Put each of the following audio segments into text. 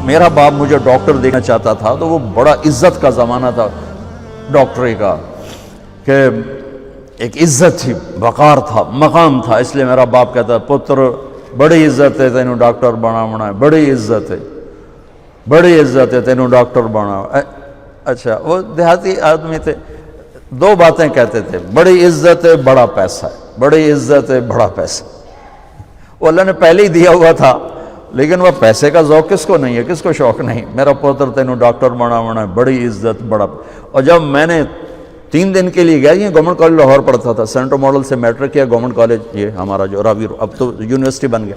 میرا باپ مجھے ڈاکٹر دیکھنا چاہتا تھا تو وہ بڑا عزت کا زمانہ تھا ڈاکٹری کا، کہ ایک عزت تھی، وقار تھا، مقام تھا، اس لیے میرا باپ کہتا پتر بڑی عزت ہے تینوں ڈاکٹر بنا ہے، بڑی عزت ہے، بڑی عزت ہے تینوں ڈاکٹر بنا۔ اچھا، وہ دیہاتی آدمی تھے، دو باتیں کہتے تھے، بڑی عزت ہے بڑا پیسہ ہے، بڑی عزت ہے بڑا پیسہ۔ وہ اللہ نے پہلے ہی دیا ہوا تھا، لیکن وہ پیسے کا ذوق کس کو نہیں ہے، کس کو شوق نہیں، میرا پوتر تینوں ڈاکٹر بنا ہے، بڑی عزت بڑا۔ اور جب میں نے 3 دن کے لیے گیا، یہ گورنمنٹ کالج لاہور پڑھتا تھا، سینٹر ماڈل سے میٹرک کیا، گورنمنٹ کالج یہ ہمارا جو راوی اب تو یونیورسٹی بن گیا،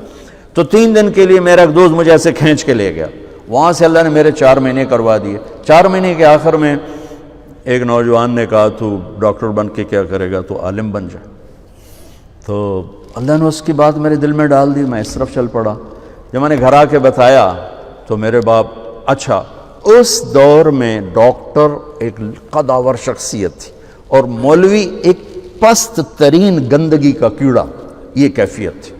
تو 3 دن کے لیے میرا ایک دوست مجھے ایسے کھینچ کے لے گیا، وہاں سے اللہ نے میرے 4 مہینے کروا دیے۔ 4 مہینے کے آخر میں ایک نوجوان نے کہا تو ڈاکٹر بن کے کیا کرے گا، تو عالم بن جائے۔ تو اللہ نے اس کی بات میرے دل میں ڈال دی، میں اس طرف چل پڑا۔ جب میں نے گھر آ کے بتایا تو میرے باپ، اچھا اس دور میں ڈاکٹر ایک قداور شخصیت تھی اور مولوی ایک پست ترین گندگی کا کیڑا، یہ کیفیت تھی۔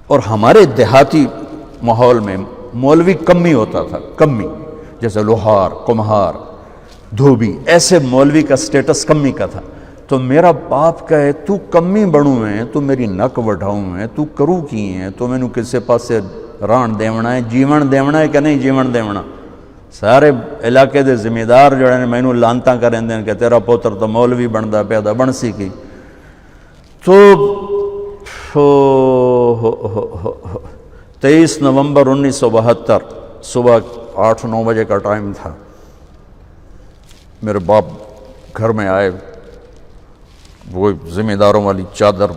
اور ہمارے دیہاتی ماحول میں مولوی کمی ہوتا تھا، کمی، جیسے لوہار، کمہار، دھوبی، ایسے مولوی کا سٹیٹس کمی کا تھا۔ تو میرا باپ کہے تو کمی بڑوں ہیں، تو میری نک وڈھاؤں ہیں، تو کرو کی ہیں، تو مینوں کسے پاسے ران دیونا ہے، جیون دیونا ہے کہ نہیں جیون دیونا۔ سارے علاقے دے ذمہ دار جو ہیں مینوں لانتاں کریں دیں کہ تیرا پوتر تو مولوی بندا پیا دا، بن سی کی۔ تو 23 نومبر 1972 صبح 8-9 بجے کا ٹائم تھا، میرے باپ گھر میں آئے، وہ ذمہ داروں والی چادر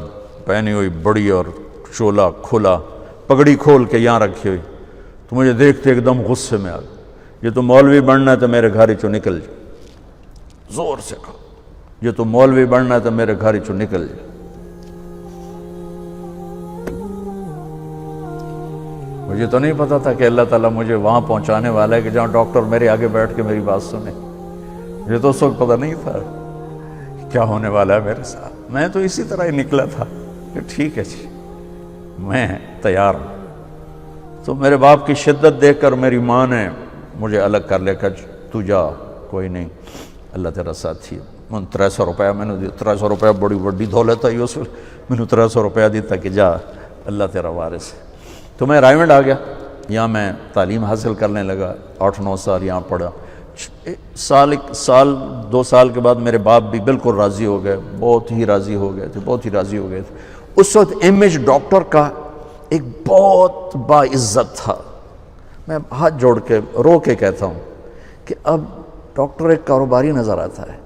پہنی ہوئی بڑی اور چولا کھلا، پگڑی کھول کے یہاں رکھی ہوئی، تو مجھے دیکھتے ایک دم غصے میں آ گیا، یہ تو مولوی بننا ہے تو میرے گھر چوں نکل جائے، زور سے کہا، یہ تو مولوی بننا ہے تو میرے گھر چوں نکل جائے۔ مجھے تو نہیں پتا تھا کہ اللہ تعالیٰ مجھے وہاں پہنچانے والا ہے کہ جہاں ڈاکٹر میرے آگے بیٹھ کے میری بات سنے۔ مجھے تو اس وقت پتہ نہیں تھا کیا ہونے والا ہے میرے ساتھ، میں تو اسی طرح ہی نکلا تھا کہ ٹھیک ہے جی میں تیار ہوں۔ تو میرے باپ کی شدت دیکھ کر میری ماں نے مجھے الگ کر لیا کہ تو جا، کوئی نہیں، اللہ تیرا ساتھی ہے۔ من 300 روپیہ میں نے دیا، 300 روپیہ بڑی بڑی دولت ہے اس وقت، میں نے 300 روپیہ دیتا کہ جا اللہ تیرا وارث ہے۔ تو میں رائمنڈ آ گیا، یہاں میں تعلیم حاصل کرنے لگا، 8-9 سال یہاں پڑھا۔ سال 2 سال کے بعد میرے باپ بھی بالکل راضی ہو گئے، بہت ہی راضی ہو گئے تھے، بہت ہی راضی ہو گئے تھے۔ اس وقت امیج ڈاکٹر کا ایک بہت باعزت تھا۔ میں ہاتھ جوڑ کے رو کے کہتا ہوں کہ اب ڈاکٹر ایک کاروباری نظر آتا ہے،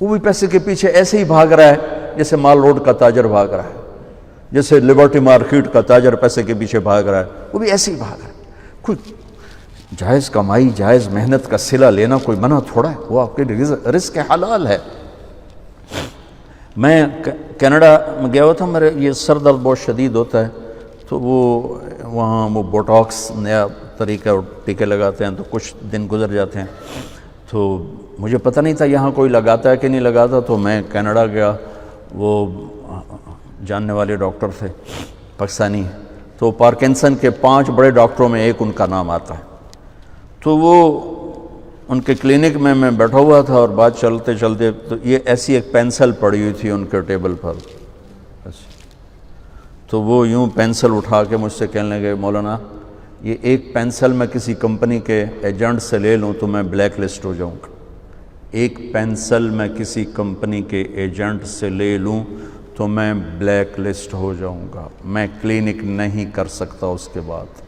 وہ بھی پیسے کے پیچھے ایسے ہی بھاگ رہا ہے جیسے مال روڈ کا تاجر بھاگ رہا ہے، جیسے لبرٹی مارکیٹ کا تاجر پیسے کے پیچھے بھاگ رہا ہے، وہ بھی ایسے ہی بھاگ رہا ہے۔ کوئی جائز کمائی، جائز محنت کا صلہ لینا کوئی منع تھوڑا ہے، وہ آپ کے رزق حلال ہے۔ میں کینیڈا میں گیا ہوا تھا، میرے یہ سر درد بہت شدید ہوتا ہے، تو وہاں وہ بوٹاکس نیا طریقہ اور ٹیکے لگاتے ہیں، تو کچھ دن گزر جاتے ہیں، تو مجھے پتہ نہیں تھا یہاں کوئی لگاتا ہے کہ نہیں لگاتا، تو میں کینیڈا گیا، وہ جاننے والے ڈاکٹر تھے پاکستانی، تو پارکنسن کے 5 بڑے ڈاکٹروں میں ایک ان کا نام آتا ہے۔ تو وہ ان کے کلینک میں بیٹھا ہوا تھا اور بات چلتے چلتے تو یہ ایسی ایک پینسل پڑی ہوئی تھی ان کے ٹیبل پر، تو وہ یوں پینسل اٹھا کے مجھ سے کہنے لگے مولانا یہ ایک پینسل میں کسی کمپنی کے ایجنٹ سے لے لوں تو میں بلیک لسٹ ہو جاؤں گا، ایک پینسل میں کسی کمپنی کے ایجنٹ سے لے لوں تو میں بلیک لسٹ ہو جاؤں گا، میں کلینک نہیں کر سکتا اس کے بعد۔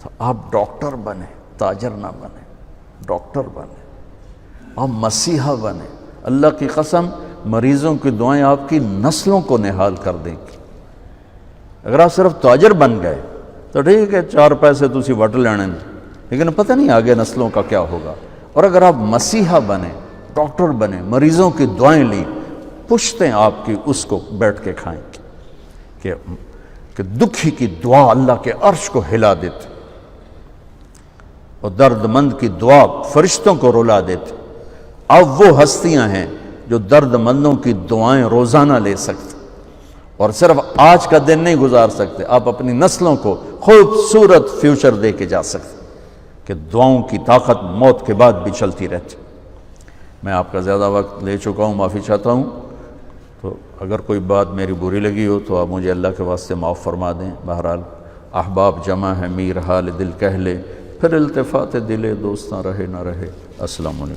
تو آپ ڈاکٹر بنے، تاجر نہ بنے، ڈاکٹر بنے، آپ مسیحا بنے، اللہ کی قسم مریضوں کی دعائیں آپ کی نسلوں کو نہال کر دیں گی۔ اگر آپ صرف تاجر بن گئے تو ٹھیک ہے 4 پیسے تسی وٹ لینے، لیکن پتہ نہیں آگے نسلوں کا کیا ہوگا۔ اور اگر آپ مسیحا بنے، ڈاکٹر بنے، مریضوں کی دعائیں لیں، پشتیں آپ کی اس کو بیٹھ کے کھائیں گے کہ دکھی کی دعا اللہ کے عرش کو ہلا دیتے اور درد مند کی دعا فرشتوں کو رلا دیتے۔ اب وہ ہستیاں ہیں جو درد مندوں کی دعائیں روزانہ لے سکتے، اور صرف آج کا دن نہیں گزار سکتے، آپ اپنی نسلوں کو خوبصورت فیوچر دے کے جا سکتے کہ دعاؤں کی طاقت موت کے بعد بھی چلتی رہتی۔ میں آپ کا زیادہ وقت لے چکا ہوں، معافی چاہتا ہوں، تو اگر کوئی بات میری بری لگی ہو تو آپ مجھے اللہ کے واسطے معاف فرما دیں۔ بہرحال احباب جمع ہے، میر حال دل کہہ لے، پھر التفات دل دوستاں رہے نہ رہے۔ السلام علیکم۔